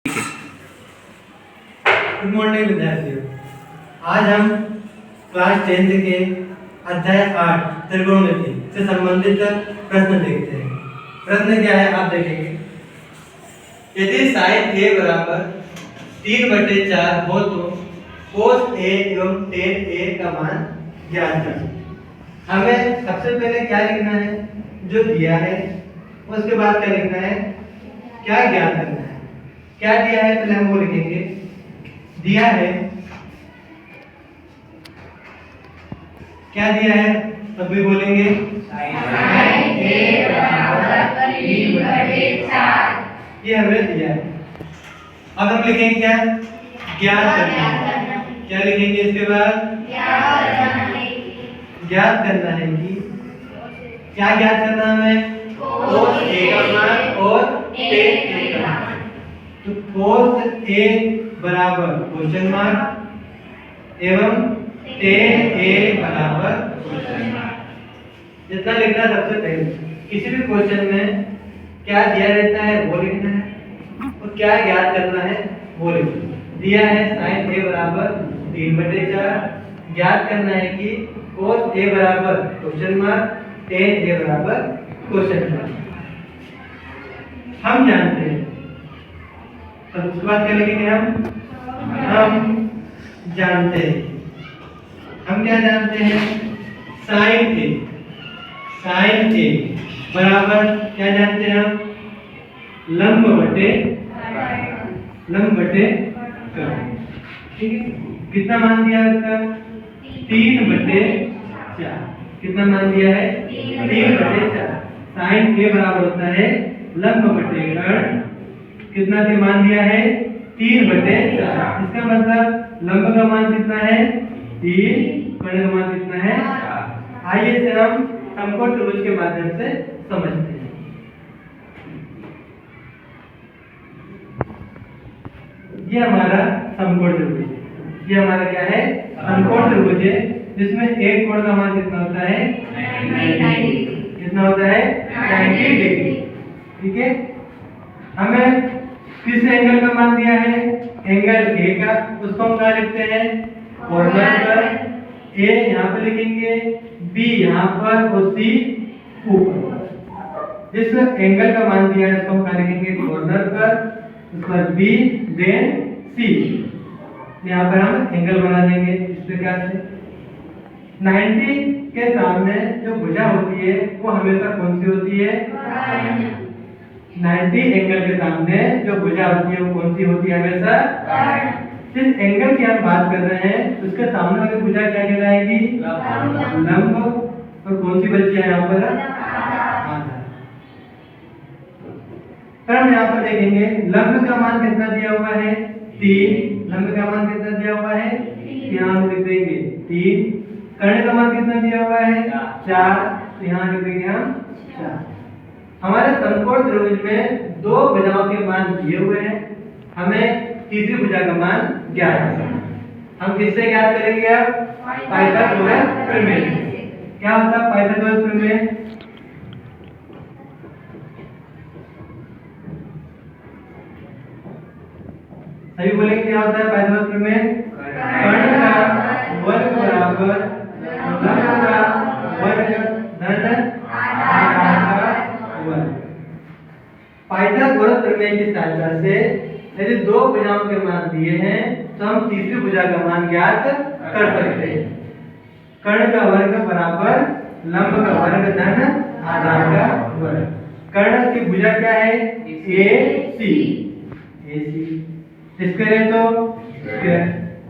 Good morning विद्यार्थियों। आज हम क्लास 10 के अध्याय 8 त्रिकोणमिति से संबंधित प्रश्न देखते हैं। प्रश्न क्या है आप देखेंगे। यदि sin a बराबर 3/4 हो तो cos a एवं tan a का मान ज्ञात करें। हमें सबसे पहले क्या लिखना है, जो दिया है, उसके बाद क्या लिखना है, क्या ज्ञात करना है। क्या दिया है पहले हम वो लिखेंगे। दिया है, क्या दिया है तब भी बोलेंगे ये हमें दिया है। अब हम लिखेंगे क्या, ज्ञात करना है। क्या लिखेंगे इसके बाद, ज्ञात करना है कि क्या ज्ञात करना है, cos a का मान और tan a का मान। तो cos a बराबर क्वेश्चन मार्क एवं tan a बराबर क्वेश्चन मार्क। जितना लिखना सबसे पहले किसी भी क्वेश्चन में क्या दिया रहता है वो लिखना है और क्या ज्ञात करना है वो लिखना है। दिया है sin a बराबर 3/4, ज्ञात करना है कि cos a बराबर क्वेश्चन मार्क tan a बराबर क्वेश्चन मार्क। हम जानते हैं, तो उसके बाद क्या लिखेंगे हम जानते हैं। हम क्या जानते हैं, sin a बराबर क्या जानते हैं हम, लंब बटे कर्ण। ठीक है, कितना मान दिया है इसका, 3/4। कितना मान दिया है, 3/4। sin a बराबर होता है लंब बटे कर्ण। कितना के मान दिया है, 3/4। इसका मतलब लंब का मान कितना है, 3, कर्ण का मान कितना है, 4। आइए इसे हम समकोण त्रिभुज के माध्यम से समझते हैं। ये हमारा समकोण त्रिभुज है। ये हमारा क्या है, समकोण त्रिभुज है, जिसमें एक कोण का मान कितना होता है, 90। कितना होता है, 90 डिग्री। ठीक है, हमें किस एंगल का मान दिया है, एंगल ए का। उसको हम क्या लिखते हैं, कॉर्नर पर। ए यहाँ पे लिखेंगे, बी यहाँ पर और सी ऊपर। जिस एंगल का मान दिया है उसको हम क्या लिखेंगे, कॉर्नर पर, उस पर बी देन सी। यहाँ पर हम एंगल बना देंगे इस प्रकार से। 90 के सामने जो भुजा होती है वो हमेशा कौन सी होती है, 90 एंगल के सामने जो भुजा होती है वो कौन सी होती है, हमेशा। जिस एंगल की हम बात कर रहे हैं उसके सामने वाली भुजा क्या कहलाएगी, लंब। और कौन सी बची है यहाँ पर, आधार। फिर हम यहाँ पर देखेंगे लंब का मान कितना दिया हुआ है, 3। लंब का मान कितना दिया हुआ है, यहाँ हम लिख देंगे 3। कर्ण का मान कितना दिया हुआ है, 4। तो यहाँ लिख देंगे हम 4। हमारे समकोण त्रिभुज में दो भुजाओं के मान दिए हुए हैं, हमें तीसरी भुजा का मान ज्ञात करना है। हम किससे ज्ञात करेंगे, अब पाइथागोरस प्रमेय। क्या होता है पाइथागोरस प्रमेय, सभी बोलेंगे क्या होता है पाइथागोरस प्रमेय, कर्ण का वर्ग बराबर लंब का वर्ग धन आधार का वर्ग। पाइथागोरस प्रमेय की सहायता से यदि दो भुजाओं के मान दिए हैं तो हम तीसरी भुजा का मान ज्ञात कर सकते हैं। कर्ण का वर्ग बराबर लंब का वर्ग धन आधार का वर्ग। कर्ण की भुजा क्या है, AC। इसके लिए तो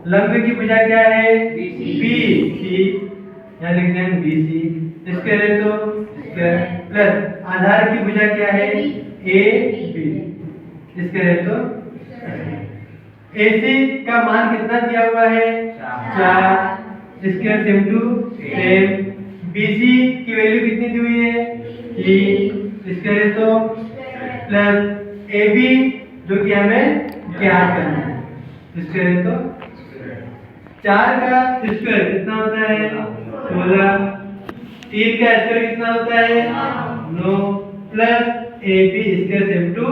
लंब की भुजा क्या है, BC। यहाँ लिख दें BC। इसके लिए तो प्लस आधार की भुजा क्या है, AB। इसके लिए तो AC का मान कितना दिया हुआ है, 4। इसके सेम टू सेम। BC की वैल्यू कितनी दी हुई है, 3। इसके लिए तो प्लस AB जो कि हमें ज्ञात करना है। इसके लिए तो 4 का स्क्वायर कितना होता है, 16। 3 का स्क्वायर कितना होता है, 9 प्लस AB इसके सेम टू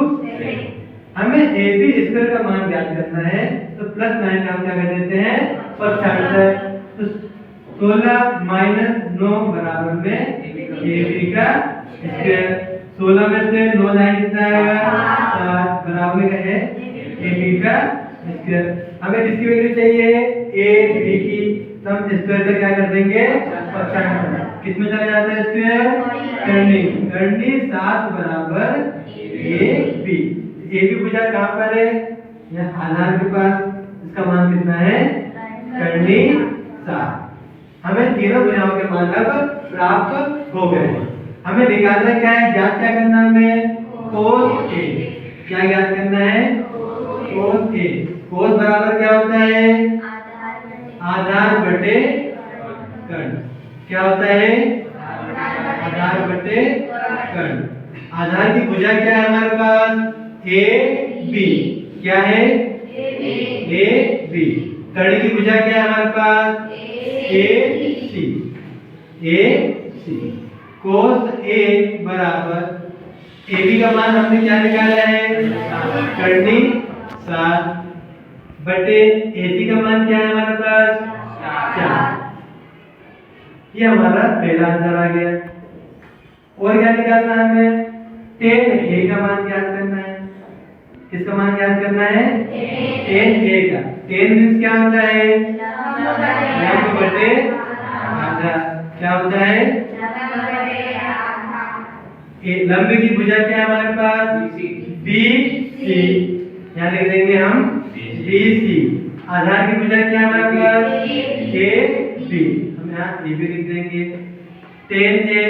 हमें ए बी स्क्वायर का मान ज्ञात करना है, तो प्लस 9 का हम क्या कर देते हैं पक्षांतर। तो 16 माइनस 9 बराबर में ए बी का स्क्वायर। 16 में से 9 जाए कितना आएगा 7 बराबर में है ए बी का स्क्वायर। हमें जिसकी वैल्यू चाहिए ए बी की, तो हम स्क्वायर का क्या कर देंगे पक्षांतर। किसमें चला जाता है स्क्वायर करनी 7 बराबर ए बी। ए बी भुजा कहाँ पर है यहाँ आधार के पास, इसका मान कितना है करनी 7। हमें तीनों भुजाओं के मान अब प्राप्त हो गए। हमें निकालना क्या है, ज्ञात क्या करना है हमें cos A। क्या ज्ञात करना है cos A। cos बराबर क्या होता है आधार बटे कर्ण। क्या होता है आधार बटे कर्ण। आधार की भुजा क्या है हमारे पास ए बी। क्या है ए बी। कर्ण की भुजा क्या है हमारे पास ए सी। cos A बराबर ए बी का मान हमने क्या निकाला है करनी 7 बटे ए सी का मान क्या है हमारे पास 4। ये हमारा पहला आंसर आ गया। और क्या निकालना है हमें tan A का मान ज्ञात करना है। किसका मान ज्ञात करना है tan A का। tan मींस क्या होता है लंब बटे आधा। क्या होता है लंब की भुजा क्या है हमारे पास बी सी। यहाँ लिख देंगे हम बी सी। आधार की भुजा क्या है हमारे पास ए बी। हम यहाँ ए बी लिख देंगे। tan A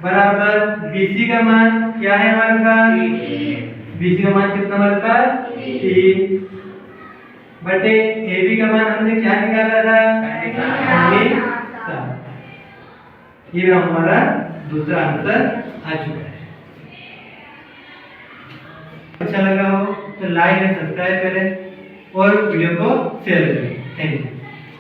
बराबर BC का मान क्या है हमारे पास BC का मान कितना हमारे पास 3 बटे AB का मान हमने क्या निकाला था 7। ये हमारा दूसरा आंसर आ चुका है। अच्छा लगा हो तो लाइक एंड सब्सक्राइब करें और वीडियो को शेयर करें। Thank you.